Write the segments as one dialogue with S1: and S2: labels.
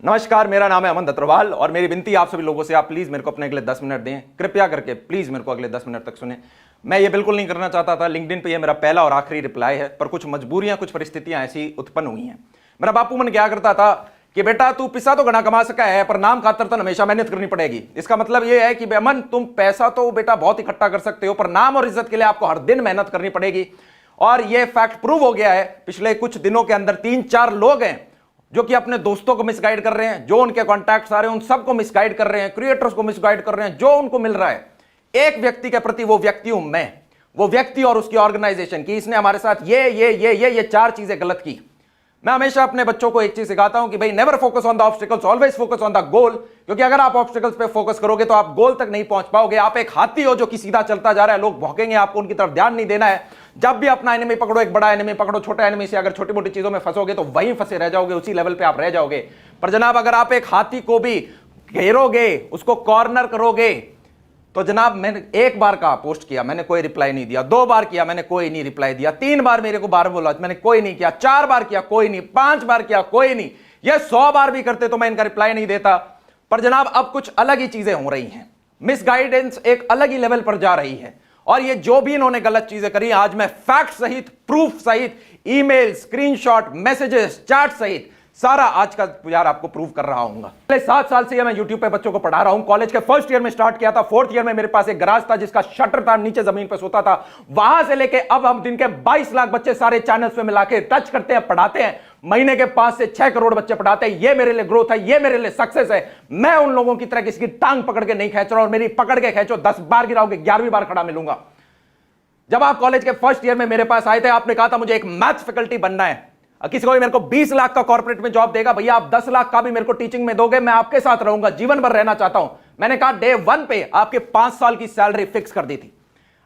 S1: नमस्कार, मेरा नाम है अमन दत्तरवाल और मेरी विनती आप सभी लोगों से, आप प्लीज मेरे को अपने अगले 10 मिनट दें, कृपया करके प्लीज मेरे को अगले 10 मिनट तक सुने। मैं ये बिल्कुल नहीं करना चाहता था, लिंक्डइन पे ये मेरा पहला और आखिरी रिप्लाई है, पर कुछ मजबूरियां, कुछ परिस्थितियां ऐसी उत्पन्न हुई हैं। मेरा बापू मन क्या करता था कि बेटा तू पैसा तो घना कमा सका है, पर नाम खातर तो हमेशा मेहनत करनी पड़ेगी। इसका मतलब ये है कि अमन तुम पैसा तो बेटा बहुत इकट्ठा कर सकते हो, पर नाम और इज्जत के लिए आपको हर दिन मेहनत करनी पड़ेगी। और ये फैक्ट प्रूव हो गया है। पिछले कुछ दिनों के अंदर 3-4 लोग हैं जो कि अपने दोस्तों को मिसगाइड कर रहे हैं, जो उनके कॉन्टैक्ट्स आ रहे हैं उन सबको मिसगाइड कर रहे हैं, क्रिएटर्स को मिसगाइड कर रहे हैं, जो उनको मिल रहा है। एक व्यक्ति के प्रति वो व्यक्ति हूं मैं, वो व्यक्ति और उसकी ऑर्गेनाइजेशन की इसने हमारे साथ ये 4 चीजें गलत की। मैं हमेशा अपने बच्चों को एक चीज सिखाता हूं कि भाई never focus on the obstacles, always focus on the goal. क्योंकि अगर आप ऑब्स्टिकल्स पे फोकस करोगे तो आप गोल तक नहीं पहुंच पाओगे। आप एक हाथी हो जो कि सीधा चलता जा रहा है, लोग भौंकेंगे, आपको उनकी तरफ ध्यान नहीं देना है। जब भी अपना एनिमी पकड़ो, एक बड़ा एनिमी पकड़ो, छोटा एनिमी से अगर छोटी मोटी चीजों में फंसोगे तो वहीं फंसे रह जाओगे, उसी लेवल पे आप रह जाओगे। पर जनाब अगर आप एक हाथी को भी घेरोगे, उसको कॉर्नर करोगे, तो जनाब मैंने 1 बार का पोस्ट किया, मैंने कोई रिप्लाई नहीं दिया। 2 बार किया, मैंने कोई नहीं रिप्लाई दिया। 3 बार मेरे को बार बोला, मैंने कोई नहीं किया। 4 बार किया, कोई नहीं। 5 बार किया, कोई नहीं। ये 100 बार भी करते तो मैं इनका रिप्लाई नहीं देता। पर जनाब अब कुछ अलग ही चीजें हो रही हैं, मिसगाइडेंस एक अलग ही लेवल पर जा रही है। और ये जो भी इन्होंने गलत चीजें करी, आज मैं फैक्ट सहित, प्रूफ सहित, ईमेल, स्क्रीनशॉट, मैसेजेस, चैट सहित सारा आज का यार आपको प्रूव कर रहा हूं। पहले 7 साल से मैं YouTube पे बच्चों को पढ़ा रहा हूं। कॉलेज के फर्स्ट ईयर में स्टार्ट किया था। 4th ईयर में मेरे पास एक गराज था जिसका शटर था, नीचे जमीन पे सोता था। वहां से लेके अब हम दिन के 22 लाख बच्चे सारे चैनल्स पे मिला के टच करते हैं, पढ़ाते हैं। महीने के 5 से 6 करोड़ बच्चे पढ़ाते हैं। ये मेरे लिए ग्रोथ है, ये मेरे लिए सक्सेस है। मैं उन लोगों की तरह किसी की टांग पकड़ के नहीं खींच रहा हूं। और मेरी पकड़ के खींचो, 10 बार गिराओगे, 11वीं बार खड़ा मिलूंगा। जब आप कॉलेज के फर्स्ट ईयर में मेरे पास आए थे, आपने कहा था मुझे एक मैथ्स फैकल्टी बनना है। किसी को भी मेरे को 20 लाख का कॉर्पोरेट में जॉब देगा, भैया आप 10 लाख का भी मेरे को टीचिंग में दोगे, मैं आपके साथ रहूंगा, जीवन भर रहना चाहता हूं। मैंने कहा डे 1 पे आपके 5 साल की सैलरी फिक्स कर दी थी।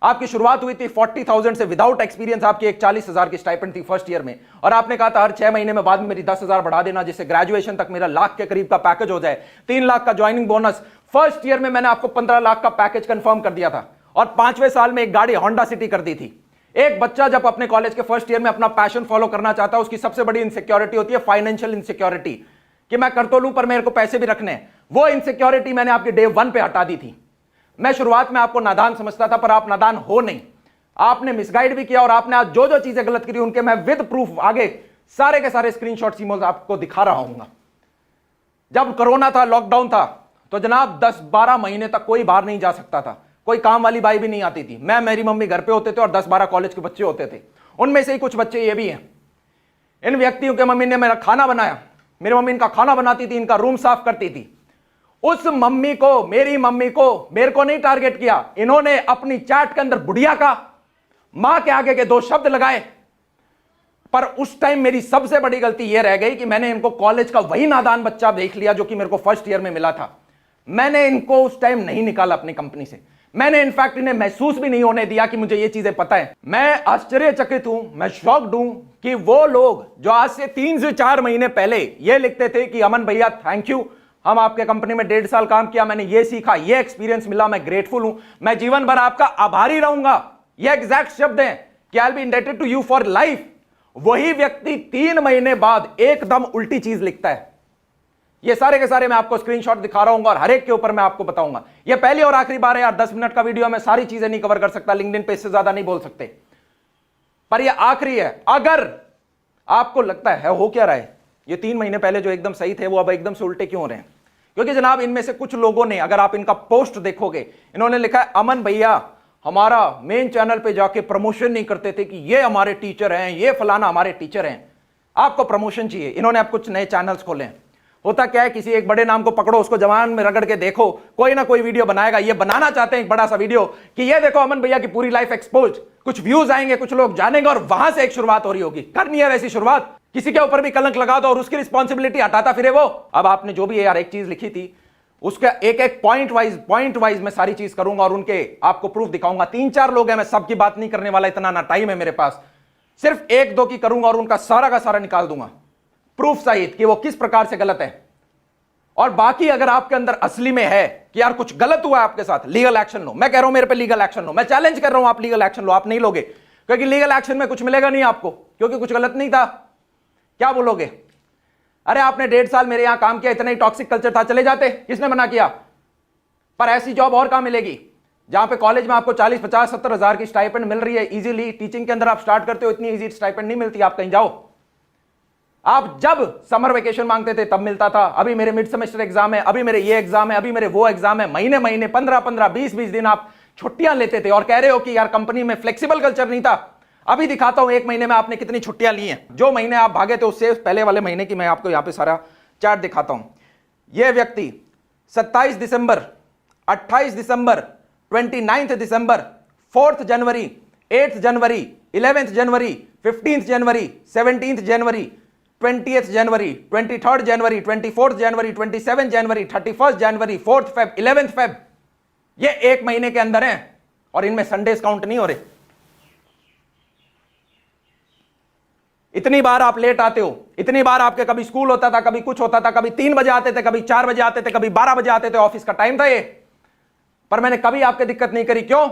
S1: आपकी शुरुआत हुई थी 40,000 से, विदाउट एक्सपीरियंस आपकी एक 40,000 की स्टाइपेंड थी फर्स्ट ईयर में। और आपने कहा था हर 6 महीने में बाद में मेरी 10,000 बढ़ा देना, जिससे ग्रेजुएशन तक मेरा लाख के करीब का पैकेज हो जाए। 3 लाख का ज्वाइनिंग बोनस। फर्स्ट ईयर में मैंने आपको 15 लाख का पैकेज कंफर्म कर दिया था। और 5वें साल में एक गाड़ी होंडा सिटी कर दी थी। एक बच्चा जब अपने कॉलेज के फर्स्ट ईयर में अपना पैशन फॉलो करना चाहता है, उसकी सबसे बड़ी इनसिक्योरिटी होती है फाइनेंशियल इनसिक्योरिटी, कि मैं कर तो लूं पर मेरे को पैसे भी रखने हैं। वो इनसिक्योरिटी मैंने आपके डे 1 पे हटा दी थी। मैं शुरुआत में आपको नादान समझता था, पर आप नादान हो नहीं। आपने मिसगाइड भी किया और आपने आज जो जो चीजें गलत करी उनके मैं विद प्रूफ आगे सारे के सारे स्क्रीनशॉट इमोज आपको दिखा रहा हूं। जब कोरोना था, लॉकडाउन था, तो जनाब 10-12 महीने तक कोई बाहर नहीं जा सकता था। कोई काम वाली बाई भी नहीं आती थी। मेरी मम्मी घर पे होते थे और 10-12 कॉलेज के बच्चे होते थे। उनमें से ही कुछ बच्चे ये भी हैं। इन व्यक्तियों के मम्मी ने मेरा खाना बनाया। मेरी मम्मी इनका खाना बनाती थी, इनका रूम साफ करती थी। उस मम्मी को, मेरी मम्मी को, मेरे को नहीं टारगेट किया। इन्होंने अपनी चैट के अंदर बुढ़िया का, मां के आगे के 2 शब्द लगाए। पर उस टाइम मेरी सबसे बड़ी गलती यह रह गई कि मैंने इनको कॉलेज का वही नादान बच्चा देख लिया जो कि मेरे को फर्स्ट ईयर में मिला था। मैंने इनको उस टाइम नहीं निकाला अपनी कंपनी से। मैंने इनफैक्ट इन्हें महसूस भी नहीं होने दिया कि मुझे ये चीजें पता है। मैं आश्चर्यचकित हूं, मैं शॉक्ड हूं कि वो लोग जो आज से 3 से 4 महीने पहले ये लिखते थे कि अमन भैया थैंक यू, हम आपके कंपनी में 1.5 साल काम किया, मैंने ये सीखा, ये एक्सपीरियंस मिला, मैं ग्रेटफुल हूं, मैं जीवन भर आपका आभारी रहूंगा, ये एग्जैक्ट शब्द हैं कि I will be indebted to you for life. वही व्यक्ति 3 महीने बाद एकदम उल्टी चीज लिखता है। ये सारे के सारे मैं आपको स्क्रीनशॉट दिखा रहा हूं और हर एक के ऊपर मैं आपको बताऊंगा। ये पहली और आखिरी बार है यार, 10 मिनट का वीडियो में सारी चीजें नहीं कवर कर सकता, लिंक्डइन पे इससे ज्यादा नहीं बोल सकते, पर ये आखिरी है। अगर आपको लगता है हो क्या रहा है, ये 3 महीने पहले जो एकदम सही थे वो अब एकदम से उल्टे क्यों हो रहे हैं? क्योंकि जनाब इनमें से कुछ लोगों ने, अगर आप इनका पोस्ट देखोगे, इन्होंने लिखा है अमन भैया हमारा मेन चैनल पे जाके प्रमोशन नहीं करते थे कि ये हमारे टीचर हैं, ये फलाना हमारे टीचर हैं। आपको प्रमोशन चाहिए, इन्होंने आप कुछ नए चैनल्स खोले हैं। होता क्या है, किसी एक बड़े नाम को पकड़ो, उसको जवान में रगड़ के देखो, कोई ना कोई वीडियो बनाएगा। ये बनाना चाहते हैं एक बड़ा सा वीडियो कि ये देखो अमन भैया की पूरी लाइफ एक्सपोज, कुछ व्यूज आएंगे, कुछ लोग जानेंगे और वहां से एक शुरुआत हो रही होगी। करनी है वैसी शुरुआत, किसी के ऊपर भी कलंक लगा दो और उसकी रिस्पॉन्सिबिलिटी हटाता फिरे वो। अब आपने जो भी यार एक चीज लिखी थी, उसका एक एक पॉइंट वाइज मैं सारी चीज करूंगा और उनके आपको प्रूफ दिखाऊंगा। 3-4 लोग हैं, मैं सबकी बात नहीं करने वाला, इतना ना टाइम है मेरे पास। सिर्फ 1-2 की करूंगा और उनका सारा का सारा निकाल दूंगा प्रूफ सहित कि वो किस प्रकार से गलत है। और बाकी अगर आपके अंदर असली में है कि यार कुछ गलत हुआ है आपके साथ, लीगल एक्शन लो। मैं कह रहा हूं मेरे पे लीगल एक्शन लो, मैं चैलेंज कर रहा हूं आप लीगल एक्शन लो। आप नहीं लोगे क्योंकि लीगल एक्शन में कुछ मिलेगा नहीं आपको, क्योंकि कुछ गलत नहीं था। क्या बोलोगे? अरे आपने 1.5 साल मेरे यहां काम किया, इतना ही टॉक्सिक कल्चर था, चले जाते, किसने मना किया? पर ऐसी जॉब और कहां मिलेगी जहां पे कॉलेज में आपको 40, 50, 70 हजार की स्टाइपेंड मिल रही है इजीली। टीचिंग के अंदर आप स्टार्ट करते हो, इतनी इजी स्टाइपेंड नहीं मिलती। आप कहीं जाओ, आप जब समर वेकेशन मांगते थे तब मिलता था। अभी मेरे मिड सेमेस्टर एग्जाम है, अभी मेरे ये एग्जाम है, अभी मेरे वो एग्जाम है, महीने महीने 15-15, 20-20 दिन आप छुट्टियां लेते थे और कह रहे हो कि यार कंपनी में फ्लेक्सिबल कल्चर नहीं था। अभी दिखाता हूं 1 महीने में आपने कितनी छुट्टियां ली हैं। जो महीने आप भागे थे उससे पहले वाले महीने की मैं आपको यहां पे सारा चार्ट दिखाता हूं। यह व्यक्ति 27 दिसंबर, 28 दिसंबर, 29 दिसंबर, 4 जनवरी, 8 जनवरी, 11 जनवरी, 15 जनवरी, 17 जनवरी, 20 जनवरी, 23 जनवरी, 24 जनवरी, 27 जनवरी, 31 जनवरी, 4 फेब, 11 फेब, ये 1 महीने के अंदर हैं और इनमें संडेज काउंट नहीं हो रहे। इतनी बार आप लेट आते हो, इतनी बार आपके कभी स्कूल होता था, कभी कुछ होता था, कभी 3 बजे आते थे, कभी 4 बजे आते थे, कभी 12 बजे आते थे, ऑफिस का टाइम था ये। पर मैंने कभी आपके दिक्कत नहीं करी। क्यों?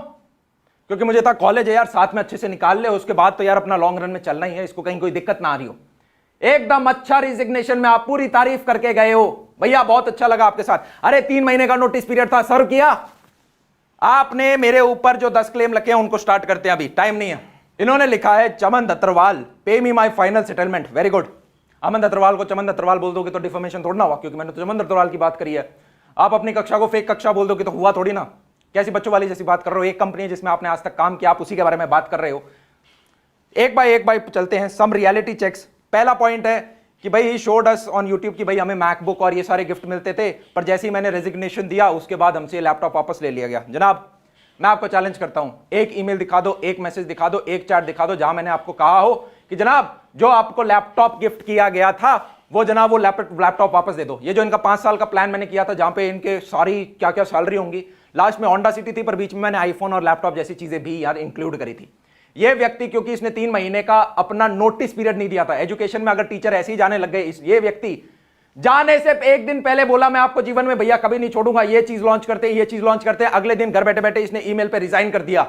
S1: क्योंकि मुझे था कॉलेज है यार, साथ में अच्छे से निकाल ले, उसके बाद तो यार अपना लॉन्ग रन में चलना ही है, इसको कहीं कोई दिक्कत ना आ रही हो। एकदम अच्छा रिजिग्नेशन में आप पूरी तारीफ करके गए हो, भैया बहुत अच्छा लगा आपके साथ। अरे 3 महीने का नोटिस पीरियड था, सर्व किया आपने। मेरे ऊपर जो 10 क्लेम लगे हैं उनको स्टार्ट करते हैं, अभी टाइम नहीं है। इन्होंने लिखा है Chaman Dattarwal, pay me my final settlement. Very good. Aman Dattarwal को चमन दत्तरवाल बोल दोगे तो डिफॉर्मेशन थोड़ा ना हुआ, क्योंकि मैंने तो चमन दत्तरवाल की बात करी है। आप अपनी कक्षा को फेक कक्षा बोल दोगे तो हुआ थोड़ी ना। कैसी बच्चों वाली जैसी बात कर रहे हो? एक कंपनी जिसमें आपने आज तक काम किया, आप उसी के बारे में बात कर रहे हो। एक बाय चलते हैं, सम रियलिटी चेक्स। पहला पॉइंट है कि भाई he showed us on YouTube कि भाई हमें मैकबुक और ये सारे गिफ्ट मिलते थे, पर जैसे ही मैंने रेजिग्नेशन दिया उसके बाद हमसे लैपटॉप वापस ले लिया गया। जनाब मैं आपको चैलेंज करता हूं, एक ईमेल दिखा दो, एक मैसेज दिखा दो, एक चैट दिखा दो जहां मैंने आपको कहा हो कि जनाब जो आपको लैपटॉप गिफ्ट किया गया था वो जनाब वो लैपटॉप वापस दे दो। ये जो इनका 5 साल का प्लान मैंने किया था जहां पे इनके सारी क्या क्या सैलरी होंगी, लास्ट में होंडा सिटी थी, पर बीच में मैंने आईफोन और लैपटॉप जैसी चीजें भी यार इंक्लूड करी थी। ये व्यक्ति क्योंकि इसने 3 महीने का अपना नोटिस पीरियड नहीं दिया था। एजुकेशन में अगर टीचर ऐसे ही जाने लग गए, ये व्यक्ति जाने से 1 दिन पहले बोला मैं आपको जीवन में भैया कभी नहीं छोड़ूंगा, ये चीज लॉन्च करते, ये चीज लॉन्च करते, अगले दिन घर बैठे बैठे इसने ईमेल पे रिजाइन कर दिया।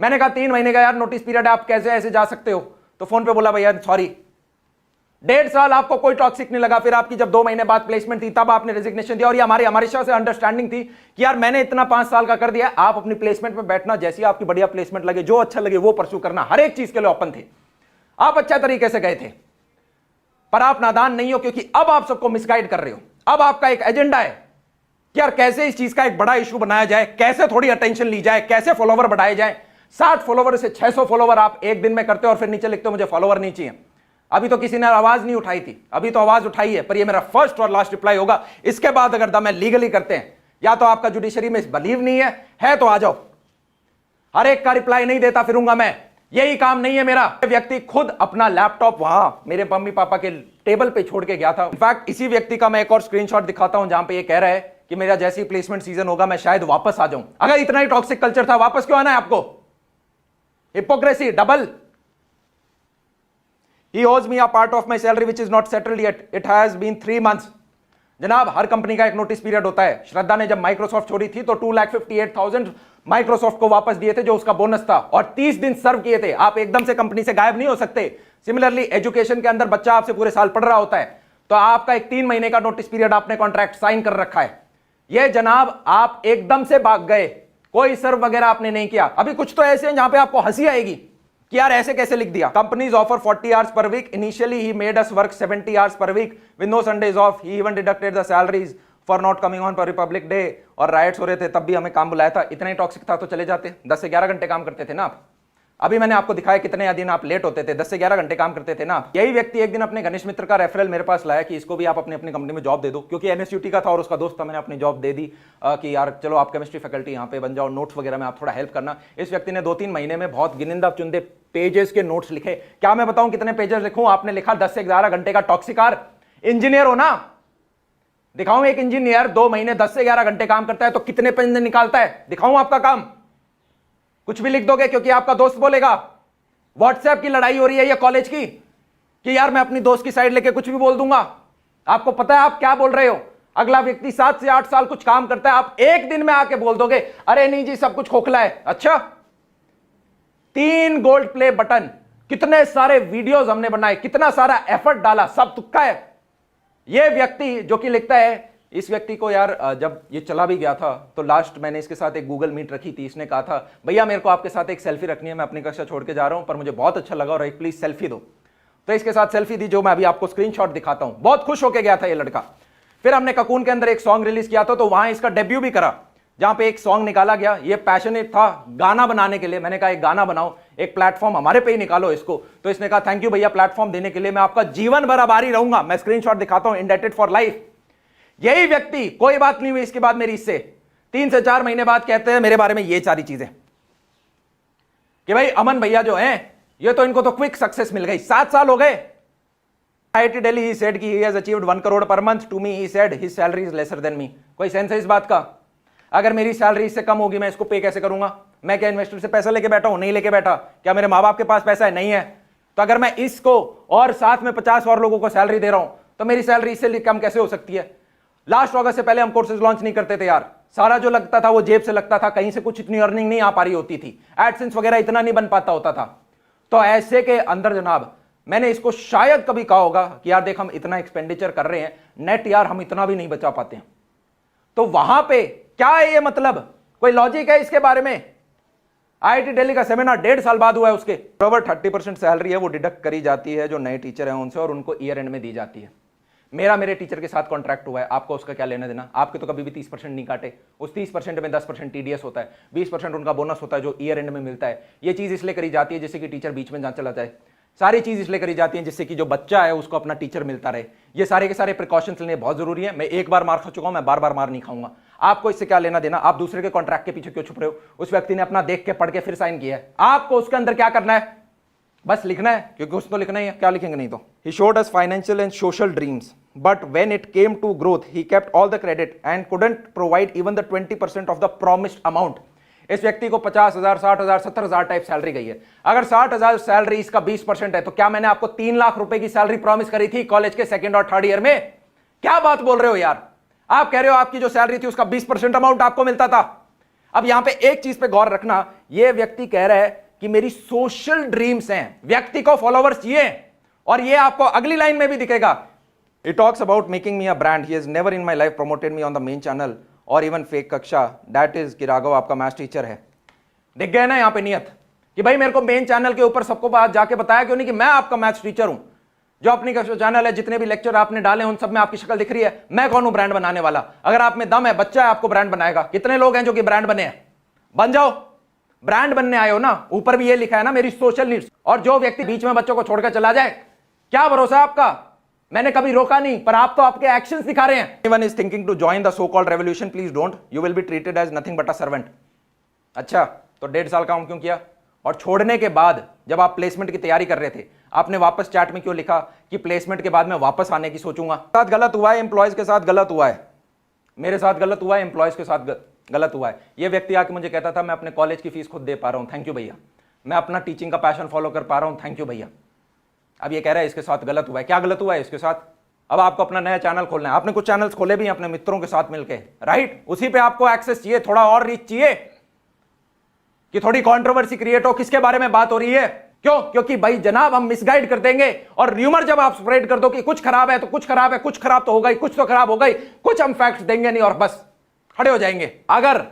S1: मैंने कहा 3 महीने का यार नोटिस पीरियड है, आप कैसे ऐसे जा सकते हो? तो फोन पे बोला भैया सॉरी। 1.5 साल आपको कोई टॉक्सिक नहीं लगा। फिर आपकी जब 2 महीने बाद प्लेसमेंट थी तब आपने रेजिग्नेशन दिया, और ये हमारे से अंडरस्टैंडिंग थी कि यार मैंने इतना 5 साल का कर दिया, आप अपनी प्लेसमेंट में बैठना, जैसी आपकी बढ़िया प्लेसमेंट लगे, जो अच्छा लगे वो परस्यू करना, हर एक चीज के लिए ओपन थे। आप अच्छा तरीके से गए थे, पर आप नादान नहीं हो, क्योंकि अब आप सबको मिसगाइड कर रहे हो। अब आपका एक एजेंडा है कि यार कैसे इस चीज का एक बड़ा इशू बनाया जाए, कैसे थोड़ी अटेंशन ली जाए, कैसे फॉलोवर बढ़ाए जाए। 60 फॉलोवर से 600 फॉलोवर आप एक दिन में करते हो और फिर नीचे लिखते हो मुझे फॉलोवर नहीं चाहिए। अभी तो किसी ने आवाज नहीं उठाई थी, अभी तो आवाज उठाई है, पर ये मेरा फर्स्ट और लास्ट रिप्लाई होगा। इसके बाद अगर दम है लीगली करते हैं, या तो आपका जुडिशरी में बिलीव नहीं है तो आ जाओ। हर एक का रिप्लाई नहीं देता फिरूंगा मैं, यही काम नहीं है मेरा। व्यक्ति खुद अपना लैपटॉप वहां मेरे मम्मी पापा के टेबल पे छोड़ के गया था। इनफैक्ट इसी व्यक्ति का मैं एक और स्क्रीनशॉट दिखाता हूं जहां पे ये कह रहा है कि मेरा जैसी प्लेसमेंट सीजन होगा मैं शायद वापस आ जाऊं। अगर इतना ही टॉक्सिक कल्चर था, वापस क्यों आना है आपको? Hypocrisy double. He owes me a part of my salary which is not settled yet. It has been 3 months. जनाब हर कंपनी का एक नोटिस पीरियड होता है। श्रद्धा ने जब माइक्रोसॉफ्ट छोड़ी थी तो 2,58,000 माइक्रोसॉफ्ट को वापस दिए थे जो उसका बोनस था, और 30 दिन सर्व किए थे। आप एकदम से कंपनी से गायब नहीं हो सकते। सिमिलरली एजुकेशन के अंदर बच्चा आपसे पूरे साल पढ़ रहा होता है, तो आपका एक 3 महीने का नोटिस पीरियड आपने कॉन्ट्रैक्ट साइन कर रखा है। यह जनाब आप एकदम से भाग गए, कोई सर्व वगैरह आपने नहीं किया। अभी कुछ तो ऐसे हैं जहां पे आपको हंसी आएगी कि यार ऐसे कैसे लिख दिया। Companies offer 40 hours per week, initially he made us work 70 hours per week with no Sundays off. He even deducted the salaries for not coming on for Republic Day. और राइट्स हो रहे थे तब भी हमें काम बुलाया था। इतना ही टॉक्सिक था तो चले जाते। 10 से 11 घंटे काम करते थे ना आप। अभी मैंने आपको दिखाया कितने दिन आप लेट होते थे, 10 से 11 घंटे काम करते थे ना। यही व्यक्ति एक दिन अपने घनिष्ठ मित्र का रेफरल मेरे पास लाया कि इसको भी आप अपनी कंपनी में जॉब दे दो, क्योंकि एनएसयूटी का था और उसका दोस्त था। मैंने अपनी जॉब दे दी कि यार चलो आप केमिस्ट्री फैकल्टी यहाँ पे बन जाओ, नोट्स वगैरह में आप थोड़ा हेल्प करना। इस व्यक्ति ने 2-3 महीने में बहुत गिनिंदा चुनिंदे पेजेस के नोट्स लिखे। क्या मैं बताऊं कितने पेजेस लिखूं? आपने लिखा 10 से 11 घंटे का टॉक्सिकार। इंजीनियर हो ना, दिखाऊं एक इंजीनियर 2 महीने 10 से 11 घंटे काम करता है तो कितने पेज निकालता है? दिखाऊं आपका काम? कुछ भी लिख दोगे क्योंकि आपका दोस्त बोलेगा। व्हाट्सएप की लड़ाई हो रही है या कॉलेज की कि यार मैं अपनी दोस्त की साइड लेके कुछ भी बोल दूंगा। आपको पता है आप क्या बोल रहे हो? अगला व्यक्ति 7 से 8 साल कुछ काम करता है, आप एक दिन में आके बोल दोगे अरे नहीं जी सब कुछ खोखला है। अच्छा, 3 गोल्ड प्ले बटन, कितने सारे वीडियोस हमने बनाए, कितना सारा एफर्ट डाला, सब तुक्का है। ये व्यक्ति जो कि लिखता है, इस व्यक्ति को यार जब ये चला भी गया था तो लास्ट मैंने इसके साथ एक गूगल मीट रखी थी, इसने कहा था भैया मेरे को आपके साथ एक सेल्फी रखनी है, मैं अपनी कक्षा छोड़ के जा रहा हूं पर मुझे बहुत अच्छा लगा और एक प्लीज सेल्फी दो। तो इसके साथ सेल्फी दी जो मैं अभी आपको स्क्रीनशॉट दिखाता हूं। बहुत खुश होकर गया था ये लड़का। फिर हमने ककून के अंदर एक सॉन्ग रिलीज किया था तो वहां इसका डेब्यू भी करा, जहां पे एक सॉन्ग निकाला गया। ये पैशनेट था गाना बनाने के लिए। मैंने कहा एक गाना बनाओ, एक प्लेटफॉर्म हमारे पे ही निकालो इसको। तो इसने कहा थैंक यू भैया प्लेटफॉर्म देने के लिए, मैं आपका जीवन भर आभारी रहूंगा। मैं स्क्रीनशॉट दिखाता हूं, इंडेटेड फॉर लाइफ। यही व्यक्ति, कोई बात नहीं हुई इसके बाद मेरी इससे, 3 से 4 महीने बाद कहते हैं मेरे बारे में ये सारी चीजें कि भाई अमन भैया जो हैं ये तो इनको तो क्विक सक्सेस मिल गई, 7 साल हो गए। IIT Delhi he said कि he has achieved 1 crore per month. To me he said his salary is lesser than me. कोई सेंस है इस बात का? अगर मेरी सैलरी इससे कम होगी मैं इसको पे कैसे करूंगा? मैं क्या इन्वेस्टर से पैसा लेके बैठा हूं? नहीं लेके बैठा। क्या मेरे माँ बाप के पास पैसा है? नहीं है। तो अगर मैं इसको और साथ में 50 और लोगों को सैलरी दे रहा हूं तो मेरी सैलरी इससे कम कैसे हो सकती है? लास्ट अगस्त से पहले हम कोर्सेज लॉन्च नहीं करते थे यार, सारा जो लगता था वो जेब से लगता था, कहीं से कुछ इतनी अर्निंग नहीं आ पा रही होती थी, एडसेंस वगैरह इतना नहीं बन पाता होता था। तो ऐसे के अंदर जनाब मैंने इसको शायद कभी कहा होगा कि यार देख हम इतना एक्सपेंडिचर कर रहे हैं, नेट यार हम इतना भी नहीं बचा पाते हैं। तो वहां पे क्या है ये मतलब? कोई लॉजिक है इसके बारे में? IIT दिल्ली का सेमिनार 1.5 साल बाद हुआ है उसके। बराबर 30% सैलरी है वो डिडक्ट करी जाती है जो नए टीचर हैं उनसे, और उनको ईयर एंड में दी जाती है। मेरे टीचर के साथ कॉन्ट्रैक्ट हुआ है, आपको उसका क्या लेना देना? आपके तो कभी भी 30% नहीं काटे। उस 30% में 10% TDS होता है, 20% उनका बोनस होता है जो ईयर एंड में मिलता है। ये चीज इसलिए करी जाती है जिससे कि टीचर बीच में ना चला जाए। सारी चीज इसलिए करी जाती है जिससे कि जो बच्चा है उसको अपना टीचर मिलता रहे। ये सारे के सारे प्रिकॉशंस लेने बहुत जरूरी है। मैं एक बार मार खा चुका हूं, मैं बार बार मार नहीं खाऊंगा। आपको इससे क्या लेना देना? आप दूसरे के कॉन्ट्रैक्ट के पीछे क्यों छुप रहे हो? उस व्यक्ति ने अपना देख के पढ़ के फिर साइन किया है, आपको उसके अंदर क्या करना है? बस लिखना है, क्योंकि उसको लिखना ही है, क्या लिखेंगे नहीं तो। He showed us financial and social dreams, but when it came to growth, he kept all the credit and couldn't provide even the 20% of the promised amount. इस व्यक्ति को 50,000, 60,000, 70,000 टाइप सैलरी गई है। अगर 60,000 सैलरी इसका 20% है तो क्या मैंने आपको 3 लाख रुपए की सैलरी प्रॉमिस करी थी कॉलेज के 2nd और 3rd ईयर में? क्या बात बोल रहे हो यार? आप कह रहे हो आपकी जो सैलरी थी उसका 20% अमाउंट आपको मिलता था। अब यहां पे एक चीज पे गौर रखना, यह व्यक्ति कह रहा है कि मेरी सोशल ड्रीम्स हैं, व्यक्ति को फॉलोवर्स चाहिए, और ये आपको अगली लाइन में भी दिखेगा। He talks about making me a brand. He has never in my life promoted me on the main channel or even fake कक्षा। That is कि राघव आपका मैथ्स टीचर है। दिख गया ना यहाँ पे नियत कि भाई मेरे को मेन चैनल के ऊपर सबको बात जाके बताया क्यों नहीं कि मैं आपका मैथ्स टीचर हूं। जो अपनी कक्षा चैनल है, जितने भी लेक्चर आपने डाले उन सब में आपकी शक्ल दिख रही है। मैं कौन हूं ब्रांड बनाने वाला? अगर आप में दम है, बच्चा है, आपको ब्रांड बनाएगा। कितने लोग हैं जो कि ब्रांड बने हैं? बन जाओ, ब्रांड बनने आए हो ना। ऊपर भी ये लिखा है ना मेरी सोशल नीड्स। और जो व्यक्ति बीच में बच्चों को छोड़कर चला जाए, क्या भरोसा है आपका? मैंने कभी रोका नहीं, पर आप तो आपके एक्शंस दिखा रहे हैं। Anyone is thinking to join the so-called revolution, please don't. You will be treated as nothing but a servant. अच्छा, तो 1.5 साल काम क्यों किया? और छोड़ने के बाद जब आप प्लेसमेंट की तैयारी कर रहे थे, आपने वापस चैट में क्यों लिखा कि प्लेसमेंट के बाद मैं वापस आने की सोचूंगा? साथ गलत हुआ है, एम्प्लॉयज के साथ गलत हुआ है, मेरे साथ गलत हुआ है, एम्प्लॉयज के साथ गलत हुआ है। ये व्यक्ति आके मुझे कहता था मैं अपने कॉलेज की फीस खुद दे पा रहा हूं, थैंक यू भैया। मैं अपना टीचिंग का पैशन फॉलो कर पा रहा हूं, थैंक यू भैया। अब ये कह रहा है इसके साथ गलत हुआ है। क्या गलत हुआ है इसके साथ? अब आपको अपना नया चैनल खोलना है। आपने कुछ चैनल्स खोले भी हैं अपने मित्रों के साथ मिलकर, राइट? उसी पे आपको एक्सेस चाहिए, थोड़ा और रीच चाहिए कि थोड़ी कंट्रोवर्सी क्रिएट हो। किसके बारे में बात हो रही है? क्यों? क्योंकि भाई जनाब हम मिसगाइड कर देंगे, और र्यूमर जब आप स्प्रेड कर दो कि कुछ खराब है तो कुछ खराब है, कुछ खराब तो होगा ही, कुछ तो खराब होगा ही, कुछ हम फैक्ट्स देंगे नहीं और बस खड़े हो जाएंगे। अगर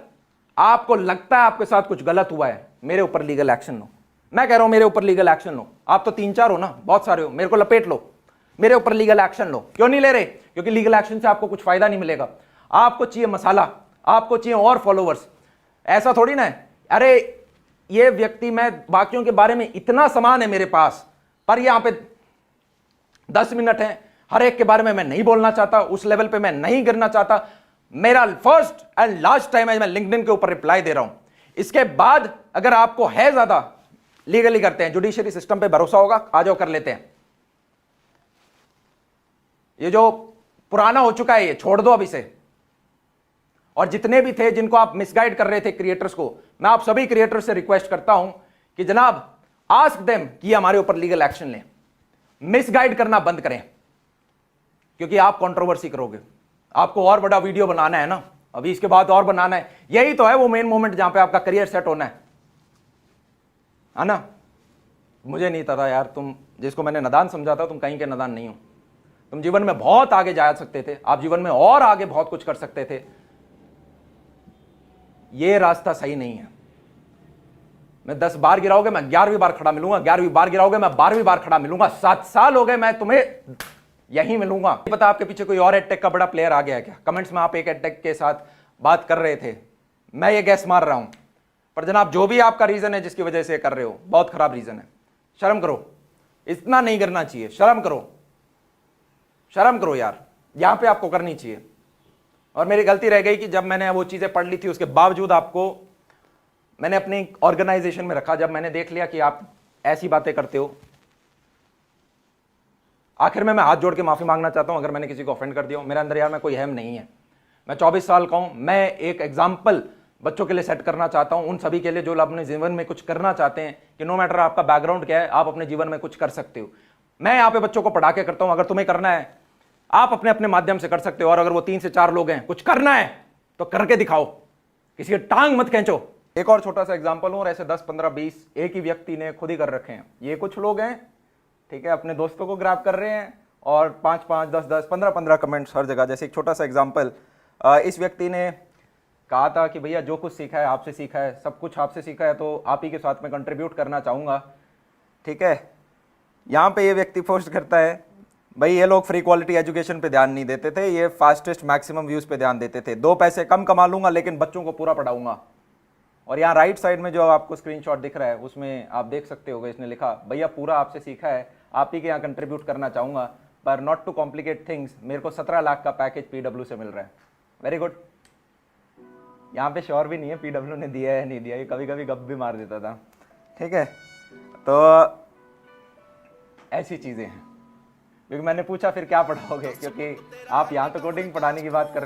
S1: आपको लगता है आपके साथ कुछ गलत हुआ है, मेरे ऊपर लीगल एक्शन लो। मैं कह रहा हूं मेरे ऊपर लीगल एक्शन लो। आप तो 3-4 हो ना, बहुत सारे हो, मेरे को लपेट लो, मेरे ऊपर लीगल एक्शन लो। क्यों नहीं ले रहे? क्योंकि लीगल एक्शन से आपको कुछ फायदा नहीं मिलेगा। आपको चाहिए मसाला, आपको चाहिए और फॉलोवर्स। ऐसा थोड़ी ना है अरे ये व्यक्ति, मैं बाकियों के बारे में इतना सामान है मेरे पास, पर यहां पे 10 मिनट है, हर एक के बारे में मैं नहीं बोलना चाहता, उस लेवल पे मैं नहीं गिरना चाहता। मेरा फर्स्ट एंड लास्ट टाइम है मैं लिंक्डइन के ऊपर रिप्लाई दे रहा हूं। इसके बाद अगर आपको है ज्यादा, लीगली करते हैं, जुडिशियरी सिस्टम पे भरोसा होगा, आ जाओ कर लेते हैं। ये जो पुराना हो चुका है ये छोड़ दो अब इसे। और जितने भी थे जिनको आप मिसगाइड कर रहे थे क्रिएटर्स को, मैं आप सभी क्रिएटर्स से रिक्वेस्ट करता हूं कि जनाब आस्क देम कि हमारे ऊपर लीगल एक्शन लें। मिसगाइड करना बंद करें, क्योंकि आप कंट्रोवर्सी करोगे। आपको और बड़ा वीडियो बनाना है ना, अभी इसके बाद और बनाना है। यही तो है वो मेन मोमेंट जहां पे आपका करियर सेट होना है ना? मुझे नहीं पता यार, तुम जिसको मैंने नादान समझा था, तुम कहीं के नादान नहीं हो। तुम जीवन में बहुत आगे जा सकते थे, आप जीवन में और आगे बहुत कुछ कर सकते थे। ये रास्ता सही नहीं है। मैं 10 बार गिराओगे मैं 11वीं बार खड़ा मिलूंगा, 11वीं बार गिराओगे मैं 12वीं बार खड़ा मिलूंगा। 7 साल हो गए मैं तुम्हें यहीं मिलूंगा। पता आपके पीछे कोई और एडटेक का बड़ा प्लेयर आ गया है क्या? कमेंट्स में आप एक एडटेक के साथ बात कर रहे थे, मैं ये गैस मार रहा हूं। पर जनाब जो भी आपका रीजन है जिसकी वजह से कर रहे हो, बहुत खराब रीजन है। शर्म करो, इतना नहीं करना चाहिए। शर्म करो, शर्म करो यार, यहां पे आपको करनी चाहिए। और मेरी गलती रह गई कि जब मैंने वो चीजें पढ़ ली थी उसके बावजूद आपको मैंने अपनी ऑर्गेनाइजेशन में रखा। जब मैंने देख लिया कि आप ऐसी बातें करते हो, आखिर में मैं हाथ जोड़ के माफी मांगना चाहता हूं अगर मैंने किसी को ऑफेंड कर दिया हो। मेरे अंदर यार में कोई अहम नहीं है। मैं 24 साल का हूं। मैं एक एग्जाम्पल बच्चों के लिए सेट करना चाहता हूं, उन सभी के लिए जो अपने जीवन में कुछ करना चाहते हैं कि नो मैटर आपका बैकग्राउंड क्या है, आप अपने जीवन में कुछ कर सकते हो। मैं यहां पे बच्चों को पढ़ा के करता हूं। अगर तुम्हें करना है आप अपने अपने माध्यम से कर सकते हो। और अगर वो 3 से 4 लोग हैं, कुछ करना है तो करके दिखाओ, किसी की टांग मत खींचो। एक और छोटा सा एग्जाम्पल हूं, और ऐसे 10, 15, 20 एक ही व्यक्ति ने खुद ही कर रखे हैं। ये कुछ लोग हैं, ठीक है, अपने दोस्तों को ग्रैब कर रहे हैं और 5-5, 10-10, 15-15 कमेंट्स हर जगह। जैसे एक छोटा सा एग्जाम्पल, इस व्यक्ति ने कहा था कि भैया जो कुछ सीखा है आपसे सीखा है, सब कुछ आपसे सीखा है, तो आप ही के साथ में कंट्रीब्यूट करना चाहूँगा। ठीक है, यहाँ पे ये व्यक्ति पोस्ट करता है, भाई ये लोग फ्री क्वालिटी एजुकेशन पे ध्यान नहीं देते थे, ये फास्टेस्ट मैक्सिमम व्यूज़ पे ध्यान देते थे। 2 पैसे कम कमा लूँगा लेकिन बच्चों को पूरा पढ़ाऊँगा। और यहाँ राइट साइड में जो आपको स्क्रीनशॉट दिख रहा है उसमें आप देख सकते होगे, इसने लिखा भैया पूरा आपसे सीखा है, आप ही के यहाँ कंट्रीब्यूट करना चाहूँगा, पर नॉट टू कॉम्प्लिकेट थिंग्स, मेरे को 17 लाख का पैकेज पीडब्ल्यू से मिल रहा है। Very good. यहाँ पे श्योर भी नहीं है पीडब्ल्यू ने दिया है नहीं दिया, ये कभी कभी गप भी मार देता था। ठीक है, तो ऐसी चीज़ें हैं। क्योंकि मैंने पूछा फिर क्या पढ़ाओगे, क्योंकि आप यहाँ तो कोडिंग पढ़ाने की बात कर